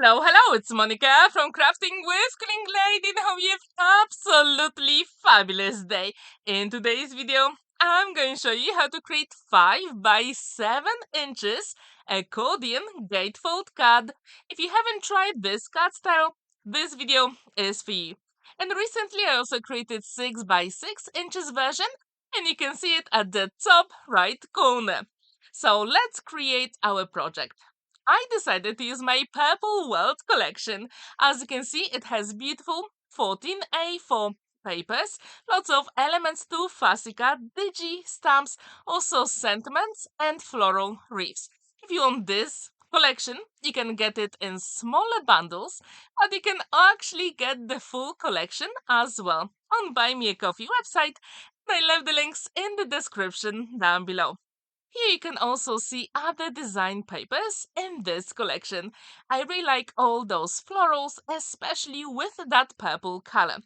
Hello, it's Monica from Crafting with Quilling Lady, and I hope you have absolutely fabulous day. In today's video, I'm going to show you how to create 5 by 7 inches accordion gatefold card. If you haven't tried this card style, this video is for you. And recently I also created 6 by 6 inches version, and you can see it at the top right corner. So let's create our project. I decided to use my Purple World collection. As you can see, it has beautiful 14A4 papers, lots of elements to FUSSY card, DIGI, stamps, also sentiments and floral wreaths. If you want this collection, you can get it in smaller bundles, but you can actually get the full collection as well on Buy Me a Coffee website. I left the links in the description down below. Here you can also see other design papers in this collection. I really like all those florals, especially with that purple color.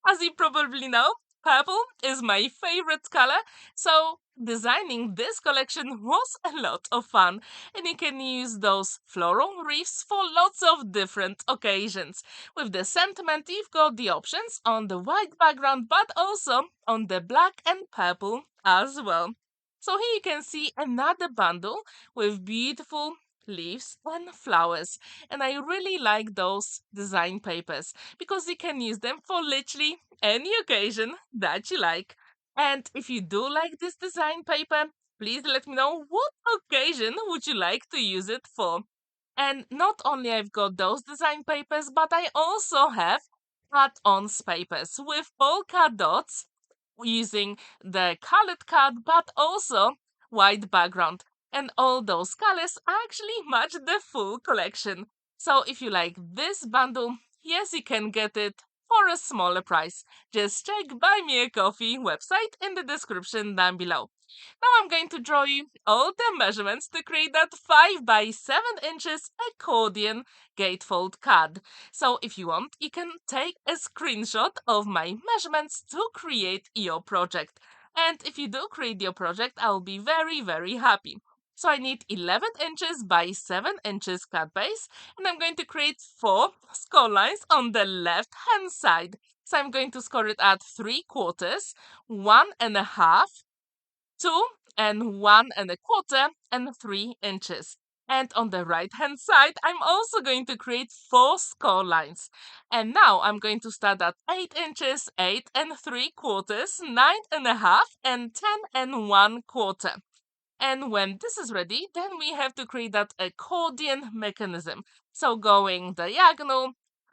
As you probably know, purple is my favorite color, so designing this collection was a lot of fun. And you can use those floral wreaths for lots of different occasions. With the sentiment, you've got the options on the white background, but also on the black and purple as well. So here you can see another bundle with beautiful leaves and flowers. And I really like those design papers because you can use them for literally any occasion that you like. And if you do like this design paper, please let me know what occasion would you like to use it for. And not only I've got those design papers, but I also have cut-ons papers with polka dots using the colored card but also white background, and all those colors actually match the full collection. So if you like this bundle, yes, you can get it for a smaller price. Just check Buy Me a Coffee website in the description down below. Now I'm going to draw you all the measurements to create that 5 by 7 inches accordion gatefold card. So if you want, you can take a screenshot of my measurements to create your project. And if you do create your project, I'll be very happy. So I need 11 inches by 7 inches card base, and I'm going to create 4 score lines on the left hand side. So I'm going to score it at 3/4, 1.5, 2 and 1.25 and 3 inches. And on the right hand side, I'm also going to create 4 score lines. And now I'm going to start at 8 inches, 8.75, 9.5 and 10.25. And when this is ready, then we have to create that accordion mechanism. So going diagonal,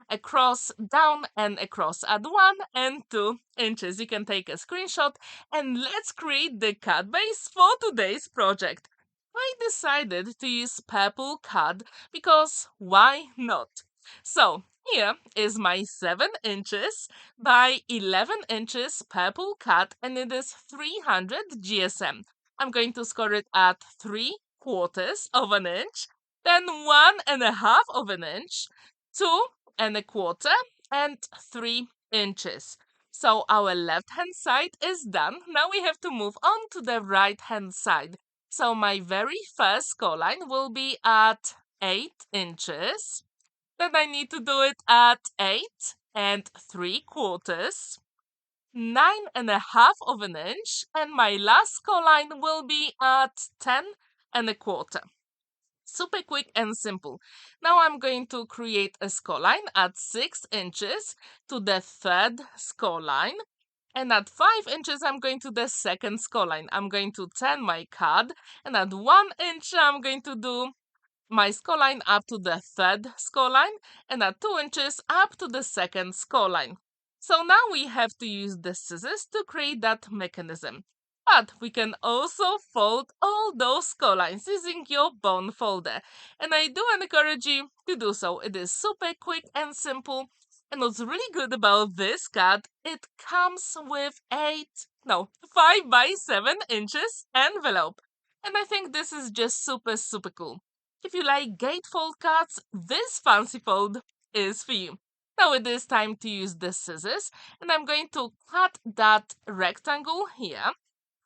across, down, and across at 1 and 2 inches. You can take a screenshot, and let's create the card base for today's project. I decided to use purple card because why not? So here is my 7 inches by 11 inches purple card, and it is 300 GSM. I'm going to score it at 3/4 of an inch, then 1.5 of an inch, 2.25 and 3 inches. So our left hand side is done. Now we have to move on to the right hand side. So my very first score line will be at 8 inches. Then I need to do it at 8.75, 9.5 of an inch, and my last score line will be at 10.25. Super quick and simple. Now I'm going to create a score line at 6 inches to the third score line. And at 5 inches, I'm going to the second score line. I'm going to turn my card. And at 1 inch, I'm going to do my score line up to the third score line. And at 2 inches, up to the second score line. So now we have to use the scissors to create that mechanism. But we can also fold all those score lines using your bone folder. And I do encourage you to do so. It is super quick and simple. And what's really good about this card, it comes with 5 by 7 inches envelope. And I think this is just super cool. If you like gatefold cards, this fancy fold is for you. Now it is time to use the scissors, and I'm going to cut that rectangle here,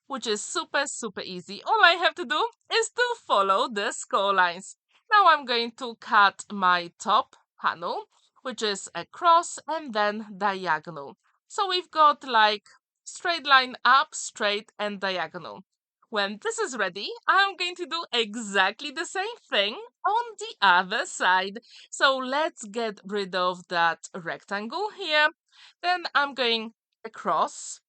which is super easy. All I have to do is to follow the score lines. Now I'm going to cut my top panel, which is across and then diagonal. So we've got like straight line up, straight, and diagonal. When this is ready, I'm going to do exactly the same thing on the other side. So let's get rid of that rectangle here. Then I'm going across,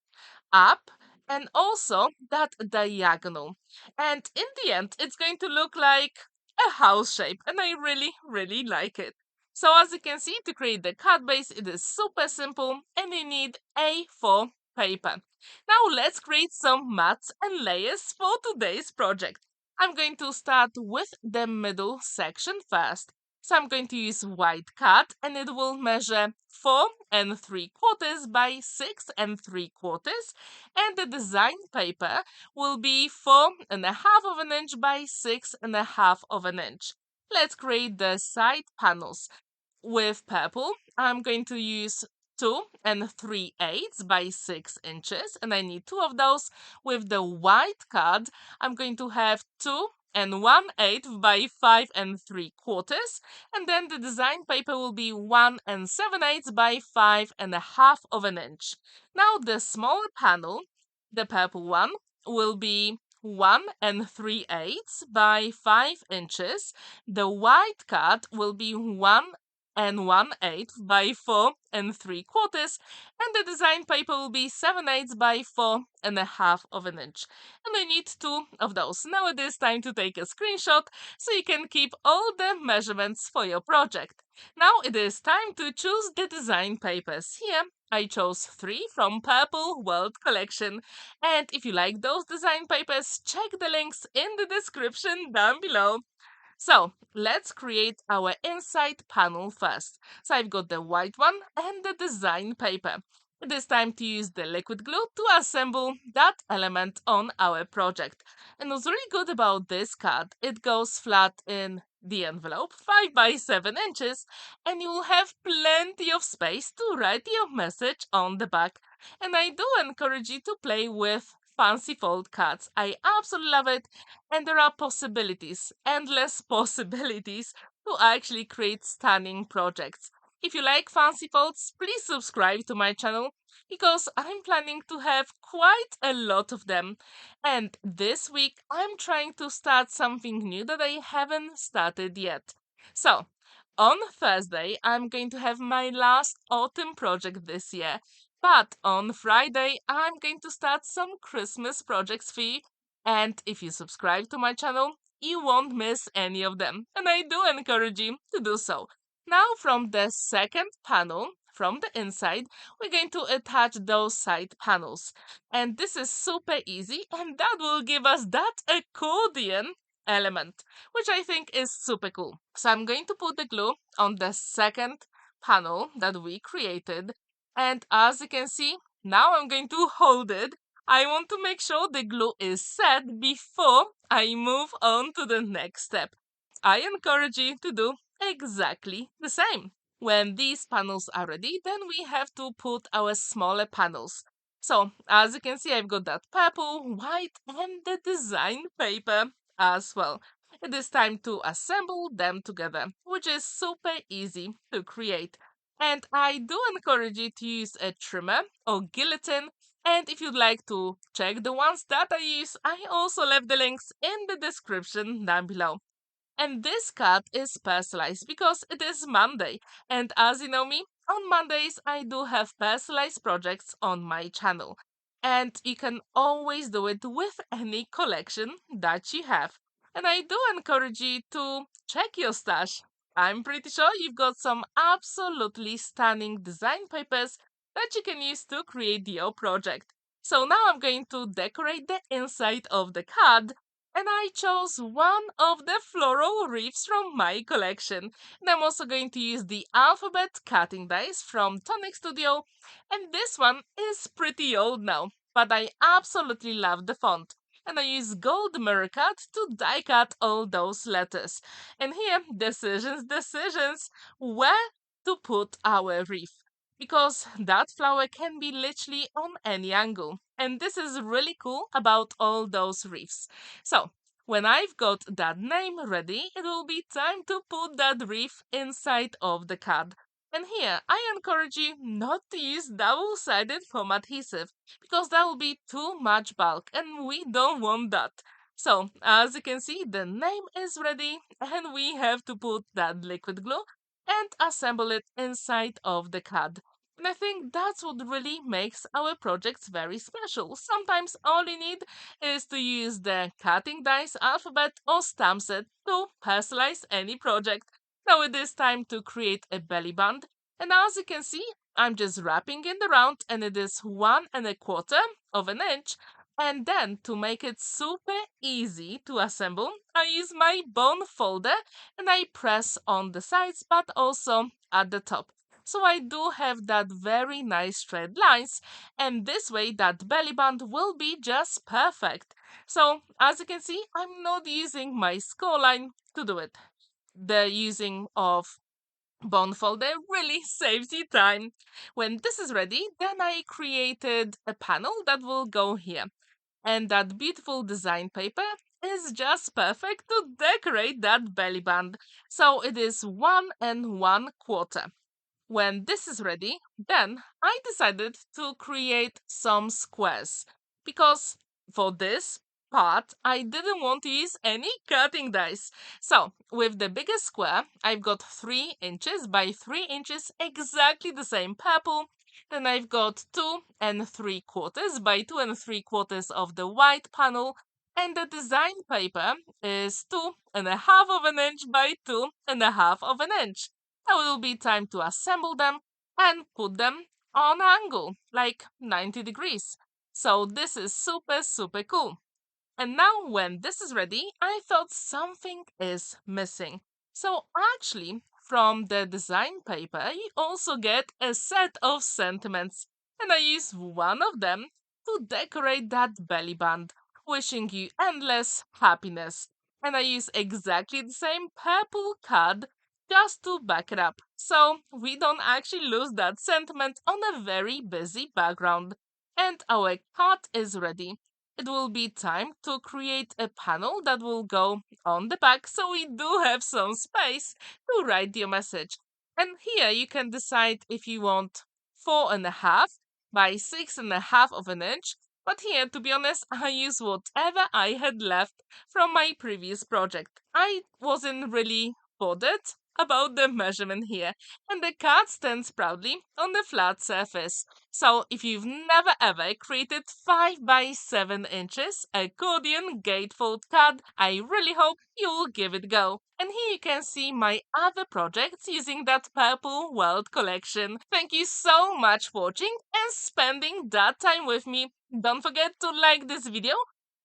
up, and also that diagonal. And in the end, it's going to look like a house shape, and I really, really like it. So as you can see, to create the card base, it is super simple, and you need A4 paper. Now let's create some mats and layers for today's project. I'm going to start with the middle section first. So I'm going to use white card, and it will measure 4 3/4 by 6 3/4, and the design paper will be 4.5 inches by 6.5 inches. Let's create the side panels. With purple, I'm going to use 2 3/8 by 6 inches, and I need two of those. With the white card, I'm going to have 2 1/8 by 5 3/4, and then the design paper will be 1 7/8 by 5.5 inches. Now the smaller panel, the purple one, will be 1 3/8 by 5 inches. The white card will be 1 1/8 by 4 3/4, and the design paper will be 7/8 by 4.5 inches. And I need two of those. Now it is time to take a screenshot so you can keep all the measurements for your project. Now it is time to choose the design papers. Here I chose 3 from Purple World Collection. And if you like those design papers, check the links in the description down below. So let's create our inside panel first. So I've got the white one and the design paper. It is time to use the liquid glue to assemble that element on our project. And what's really good about this card, it goes flat in the envelope, 5 by 7 inches, and you will have plenty of space to write your message on the back. And I do encourage you to play with fancy fold cards. I absolutely love it, and there are possibilities, endless possibilities, to actually create stunning projects. If you like fancy folds, please subscribe to my channel because I'm planning to have quite a lot of them. And this week I'm trying to start something new that I haven't started yet. So, on Thursday, I'm going to have my last autumn project this year. But on Friday, I'm going to start some Christmas projects for you. And if you subscribe to my channel, you won't miss any of them. And I do encourage you to do so. Now from the second panel, from the inside, we're going to attach those side panels. And this is super easy, and that will give us that accordion element, which I think is super cool. So I'm going to put the glue on the second panel that we created. And as you can see, now I'm going to hold it. I want to make sure the glue is set before I move on to the next step. I encourage you to do exactly the same. When these panels are ready, then we have to put our smaller panels. So, as you can see, I've got that purple, white, and the design paper as well. It is time to assemble them together, which is super easy to create. And I do encourage you to use a trimmer or guillotine. And if you'd like to check the ones that I use, I also left the links in the description down below. And this card is personalized because it is Monday. And as you know me, on Mondays I do have personalized projects on my channel. And you can always do it with any collection that you have. And I do encourage you to check your stash. I'm pretty sure you've got some absolutely stunning design papers that you can use to create your project. So now I'm going to decorate the inside of the card, and I chose one of the floral wreaths from my collection. And I'm also going to use the alphabet cutting dies from Tonic Studio, and this one is pretty old now, but I absolutely love the font. And I use gold mirror cut to die cut all those letters. And here, decisions, where to put our wreath. Because that flower can be literally on any angle. And this is really cool about all those wreaths. So, when I've got that name ready, it will be time to put that wreath inside of the card. And here, I encourage you not to use double-sided foam adhesive, because that will be too much bulk, and we don't want that. So, as you can see, the name is ready, and we have to put that liquid glue and assemble it inside of the card. And I think that's what really makes our projects very special. Sometimes all you need is to use the cutting dice alphabet or stamp set to personalize any project. Now it is time to create a belly band, and as you can see, I'm just wrapping it around, and it is 1¼ of an inch. And then to make it super easy to assemble, I use my bone folder and I press on the sides but also at the top. So I do have that very nice straight lines, and this way that belly band will be just perfect. So as you can see, I'm not using my score line to do it. The using of bone folder really saves you time. When this is ready, then I created a panel that will go here. And that beautiful design paper is just perfect to decorate that belly band. So it is 1¼ when this is ready, then I decided to create some squares, because for this part I didn't want to use any cutting dice. So with the biggest square, I've got 3 inches by 3 inches, exactly the same purple. Then I've got 2¾ by 2¾ of the white panel, and the design paper is 2½ of an inch by 2½ of an inch. Now it will be time to assemble them and put them on angle, like 90 degrees. So this is super cool. And now when this is ready, I thought something is missing. So actually, from the design paper, you also get a set of sentiments. And I use one of them to decorate that belly band, wishing you endless happiness. And I use exactly the same purple card just to back it up, so we don't actually lose that sentiment on a very busy background. And our card is ready. It will be time to create a panel that will go on the back, so we do have some space to write your message. And here you can decide if you want 4½ by 6½ of an inch. But here, to be honest, I use whatever I had left from my previous project. I wasn't really bothered about the measurement here, and the card stands proudly on the flat surface. So if you've never ever created 5 by 7 inches accordion gatefold card, I really hope you will give it a go. And here you can see my other projects using that purple world collection. Thank you so much for watching and spending that time with me. Don't forget to like this video,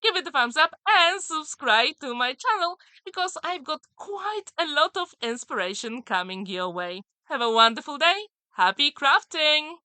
give it a thumbs up and subscribe to my channel, because I've got quite a lot of inspiration coming your way. Have a wonderful day. Happy crafting!